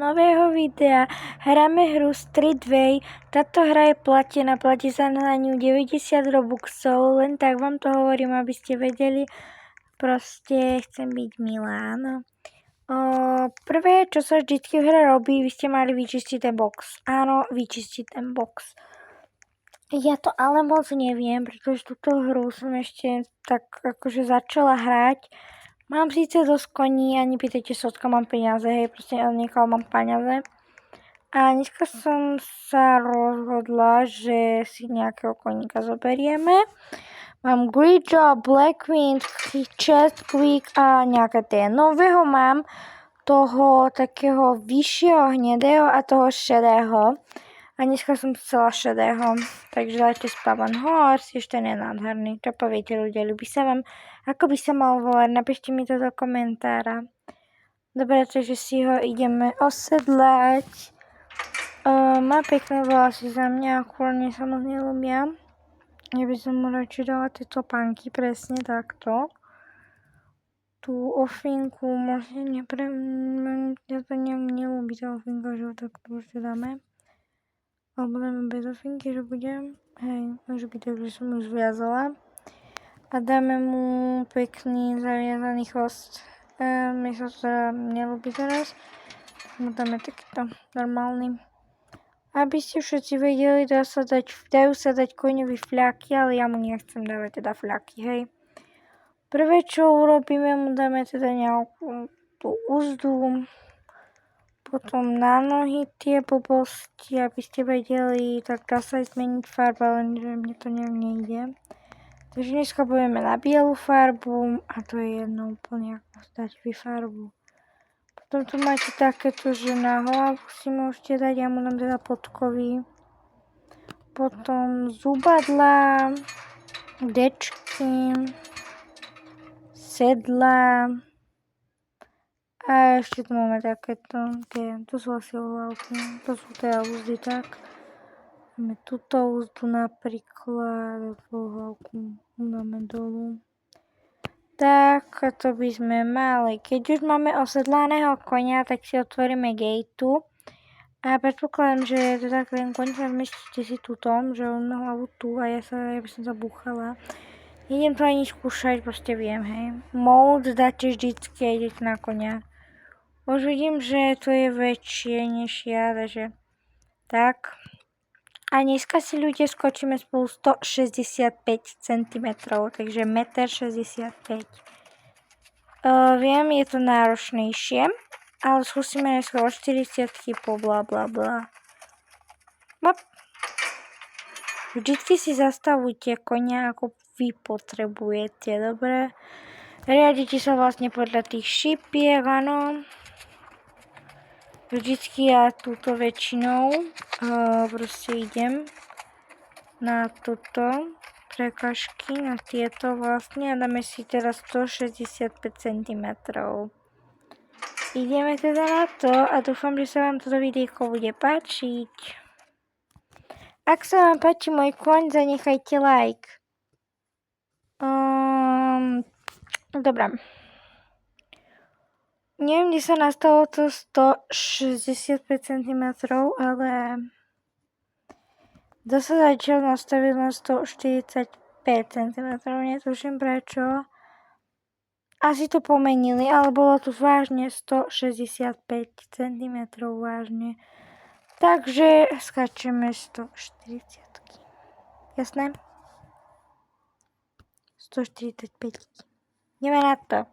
nového videa. Hráme hru Streetway. Táto hra je platená, platí sa na ňu 90 robuxov, len tak vám to hovorím, aby ste vedeli. Proste chcem byť milá, no. Prvé, čo sa vždycky v hre robí, vy ste mali vyčistiť ten box. Áno, vyčistiť ten box. Ja to ale moc neviem, pretože túto hru som ešte tak akože začala hrať. Mám síce dosť koní, ani pýtajte sa, odkiaľ mám peniaze, hej, proste niekoľ mám peniaze. A dneska som sa rozhodla, že si nejakého koníka zoberieme. Mám Greyjaw, Blackwind, Chest Quick a nejaké tie. Nového mám toho takého vyššieho hnedého a toho šedého. A dneska som chcela šedého. Takže dajte Spawn Horse, ešte ten je nádherný. Čo poviete ľudia, ľubí sa vám? Ako by sa mal volať? Napíšte mi to do komentára. Dobre, takže si ho ideme osedlať. Má pekné vlasy za mňa, akurát mne sa moc nelúbia. Ja by som mu radšej dala tie topánky, presne takto. Tú ofinku možno ja to nejak nelúbi, tá ofinka, že ho takto už dáme. Alebo dáme bez ofinky, že bude, hej, môže byť tak, že som už zviazala. A dáme mu pekný zaviazaný chvost. Mne sa to nelúbi teraz. Mu dáme takýto normálny. Aby ste všetci vedeli, dajú sa dať koňovi fľaky, ale ja mu nechcem dávať teda fľaky, hej. Prvé, čo urobíme, mu dáme teda nejakú tú úzdu. Potom na nohy tie blbosti, aby ste vedeli, tak dá sa aj zmeniť farba, lenže mne to nejak nejde. Takže dneska budeme na bielu farbu a to je jedno úplne ako dať vy farbu. Potom tu máte takéto, že na hlavu si môžete dať, ja mu dám teda podkovy. Potom zubadlá, dečky, sedla. A ešte tu máme takéto, to sú asi hlavky, to sú teda úzdy, tak. Máme túto úzdu napríklad, hlavku dáme dolu. Tak, a to by sme mali. Keď už máme osedlaného konia, tak si otvoríme gateu. A predpokladám, že teda ten koň sa zmestíte si tutom, že on má hlavu tu a ja by som sa búchala. Idem to ani skúšať, proste viem, hej. Mode dáte vždycky a idete na konia. Už vidím, že to je väčšie než ja, takže tak. A dneska si ľudia skočíme spolu 165 cm, takže 1,65 m. Viem, je to náročnejšie, ale skúsime dneska o 40 po bla bla bla. Vždycky si zastavujte konia, ako vy potrebujete, dobre? Riadite sa vlastne podľa tých šipiek, áno. Vždycky ja túto väčšinou proste idem na toto prekažky, na tieto vlastne a dáme si teraz 165 cm. Ideme teda na to a dúfam, že sa vám toto videjko bude páčiť. Ak sa vám páči môj koň, zanechajte like. Dobrá. Neviem, kde sa nastalo to 165 cm, ale zase začal nastaviť na 145 cm, netuším prečo. Asi to pomenili, ale bolo tu vážne 165 cm, vážne. Takže skáčeme 140. Jasné? 145. Ideme na to.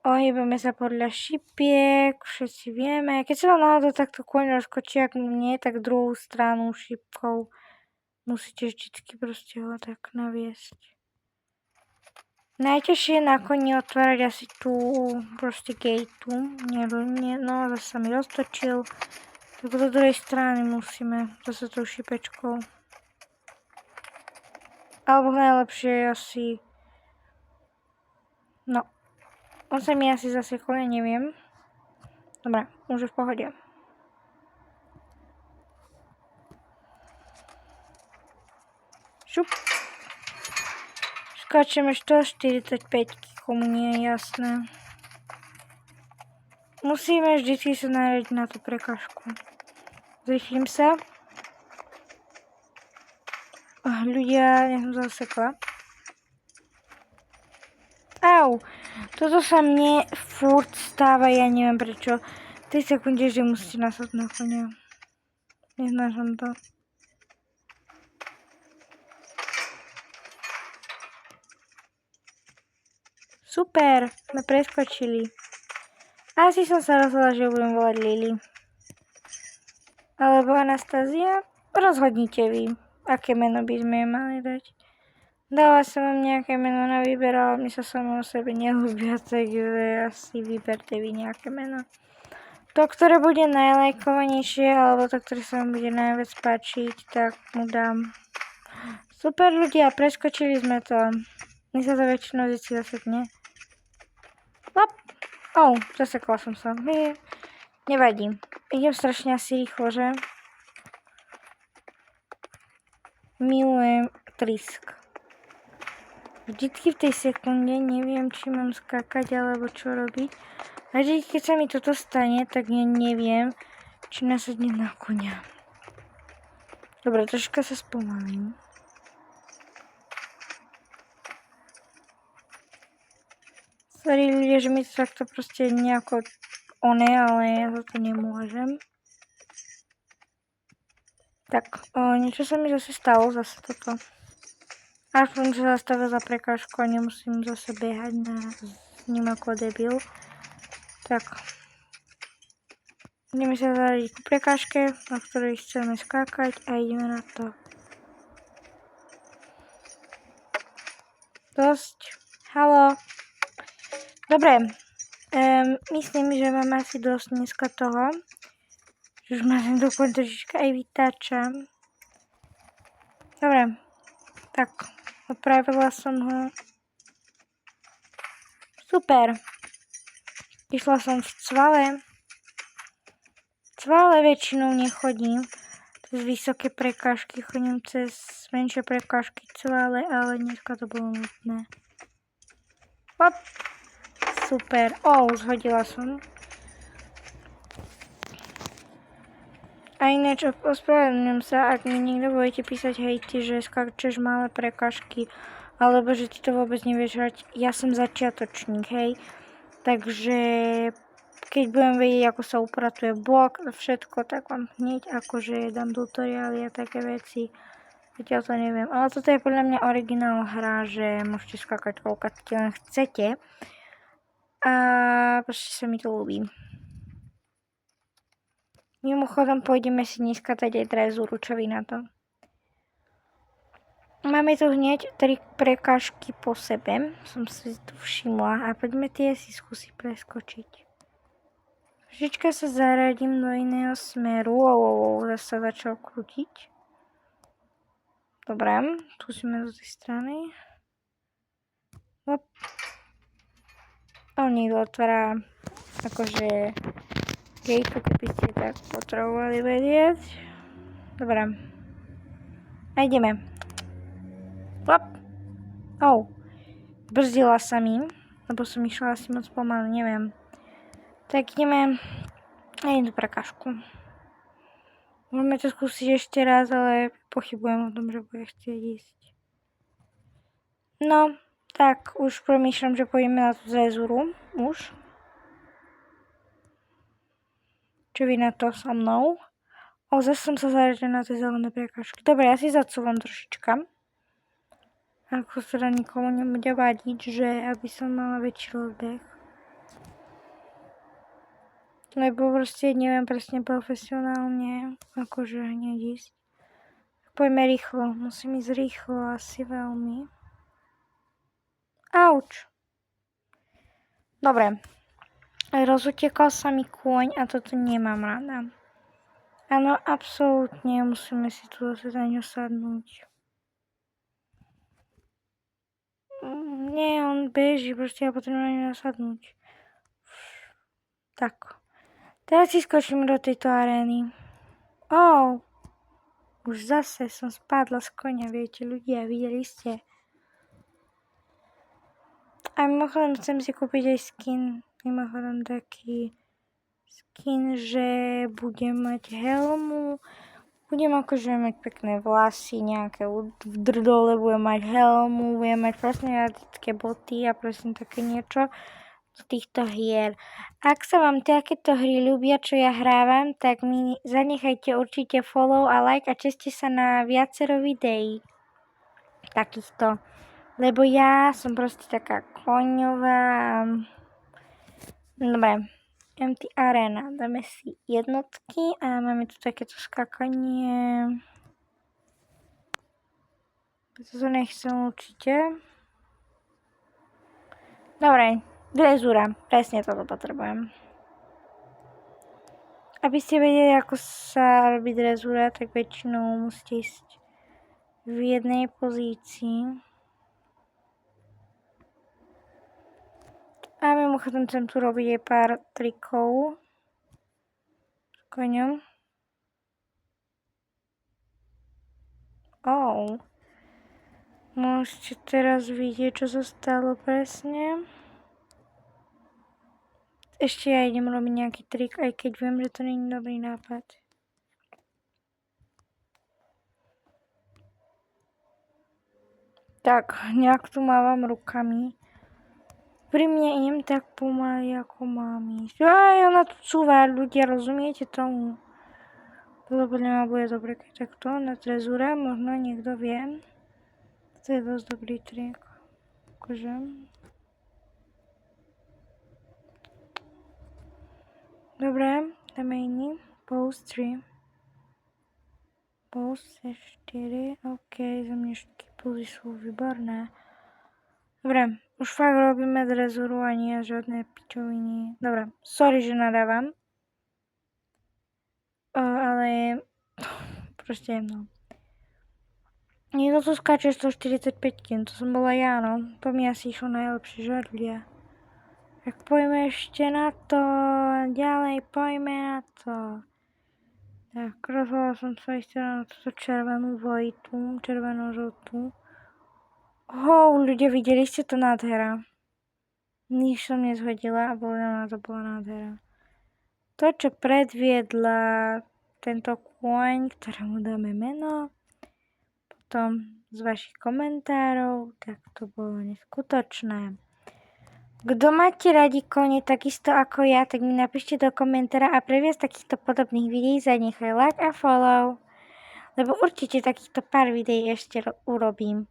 Ohýbame sa podľa šipiek, všetci vieme. Keď sa vám náhodou takto koň rozkočí, ak nie, tak druhú stranu šipkou musíte vždycky proste ho tak naviesť. Najťažšie je na koni otvárať asi tú proste gateu. No, zase sa mi roztočil. Tak do druhej strany musíme zase tou šipečkou. Alebo najlepšie je asi... No. On sa mi asi zasekol, ja neviem. Dobre, už je v pohode. Šup. Skáčeme 145, komu nie je jasné. Musíme vždycky sa náradiť na tú prekažku. Zrýchlim sa. Ľudia, ja som zasekla. Au! Toto sa mne furt stáva, ja neviem prečo. 3 sekundy, že musíte nasať na konia. Neznášam to. Super, sme preskočili. Asi som sa rozhodla, že budem volať Lily. Alebo Anastázia. Rozhodnite vy, aké meno by sme mali dať. Dala som vám nejaké meno na výber, ale mi sa samo o sebe neľúbia, takže asi vyberte vy nejaké meno. To, ktoré bude najlajkovanejšie, alebo to, ktoré sa vám bude najviac páčiť, tak mu dám. Super ľudia, preskočili sme to. Mne sa to väčšinou vždy zasekne. Zasekla som sa. Nevadí. Idem strašne asi rýchlo, že? Milujem trisk. Vždycky v tej sekunde neviem, či mám skákať, alebo čo robiť. A vždy, keď sa mi toto stane, tak ja neviem, či nasadnem na konia. Dobre, troška sa spomalím. Sorry ľudia, že mi to takto proste nejako ale ja za to nemôžem. Tak, niečo sa mi zase stalo, zase toto. Aspoň sa zastavil za prekážku a nemusím zase behať s ním ako debil. Tak. Ideme sa zaradiť ku prekážke, na ktorej chceme skákať a ideme na to. Dosť. Haló. Dobre. Myslím, že mám asi dosť dneska toho. Že už ma ten dokonca trošička aj vytáčam. Dobre. Tak. Opravila som ho. Super. Išla som v cvale. Cvale väčšinou nechodím. Cez vysoké prekážky chodím cez menšie prekážky cvale, ale dneska to bolo nutné. Hop. Super. Už hodila som. A ináč ospravedlňujem sa, ak mi niekto budete písať hejty, že skáčeš malé prekážky, alebo že ty to vôbec nevieš hrať. Ja som začiatočník, hej. Takže keď budem vedieť, ako sa upratuje blok a všetko, tak vám hneď akože dám tutoriály a také veci. Ja to neviem. Ale toto je podľa mňa originál hra, že môžete skákať koľko len chcete. A proste sa mi to ľúbi. Mimochodom pôjdeme si dneska dať aj drezúru, čo vy na to. Máme tu hneď 3 prekážky po sebe, som si tu všimla a poďme tie si skúsiť preskočiť. Trošička sa zaradím do iného smeru, zase sa začal krútiť. Dobre, skúsime do tej strany. Hop. Niekto otvára akože gejtu, keby ste tak potrebovali vedieť. Dobre. A ideme. Hop. Brzdila sa mi, lebo som išla asi moc pomaly, neviem. Tak ideme na jednu prekážku. Môžeme to skúsiť ešte raz, ale pochybujem o tom, že bude chcieť ísť. No, tak už premýšľam, že pôjdeme na tú drezúru. Už. Čo vy na to so mnou? Zase som sa zaradila na tie zelené prekážky. Dobre, ja si zacúvam trošička. Ako sa nikomu nebude vadiť, že aby som mala väčší rozbeh. Lebo proste neviem presne profesionálne, akože hneď ísť. Poďme rýchlo, musím ísť rýchlo, asi veľmi. Auč. Dobre. Rozutekal sa mi kôň a toto nemám rada. Áno, absolútne, musíme si tu zase za ňu sadnúť. Nie, on beží, proste ja potrebujem na ňu nasadnúť. Tak. Teraz si skočím do tejto arény. Už zase som spadla z konia, viete ľudia, videli ste. A mimochodom chcem si kúpiť aj skin, mimochodom taký skin, že budem mať helmu, budem akože mať pekné vlasy, nejaké dole, budem mať helmu, budem mať presne jazdické boty a presne také niečo z týchto hier. Ak sa vám takéto hry ľúbia, čo ja hrávam, tak mi zanechajte určite follow a like a česte sa na viacero videí takýchto. Lebo ja som proste taká koňová. Dobre, MT Arena. Dáme si jednotky a máme tu takéto skákanie. To nechcem určite. Dobre, drezúra. Presne toto potrebujem. Aby ste vedeli, ako sa robí drezúra, tak väčšinou musíte ísť v jednej pozícii. A mimochodom chcem tu robiť aj pár trikov s koňom. Môžete teraz vidieť, čo sa stalo presne. Ešte ja idem robiť nejaký trik, aj keď viem, že to nie je dobrý nápad. Tak, nejak tu mávam rukami. Pri mne idem tak pomaly, ako mám ísť. Aj, ona tu cúva, ľudia, rozumiete tomu? Toto podľa mňa bude dobre, keď takto na trezúre, možno niekto vie. To je dosť dobrý trik. Akože. Dobre, dáme iný. Pose 3. Pose 4. OK, za mňa všetky posy sú výborné. Dobre, už fakt robíme drezúru a nie žiadne pičoviny. Dobre, sorry, že nadávam. Ale proste no. Niekto tu skáče 145 kg, to som bola ja, no. To mi asi išlo najlepšie, že ľudia. Tak poďme ešte na to, ďalej poďme na to. Tak, rozhodla som sa ísť na túto červenú dvojitu, červeno-žltú. Ľudia, videli ste to nádhera. Nič som nezhodila a to bola nádhera. To, čo predviedla tento kôň, ktorému dáme meno, potom z vašich komentárov, tak to bolo neskutočné. Kto máte radi kone takisto ako ja, tak mi napíšte do komentára a pre viac takýchto podobných videí zanechaj like a follow, lebo určite takýchto pár videí ešte urobím.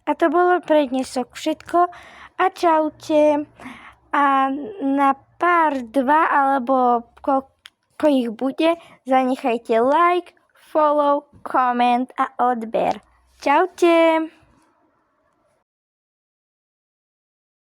A to bolo pre dnesok všetko a čaute. A na pár 2 alebo koľko ich bude, zanechajte like, follow, koment a odber. Čaute!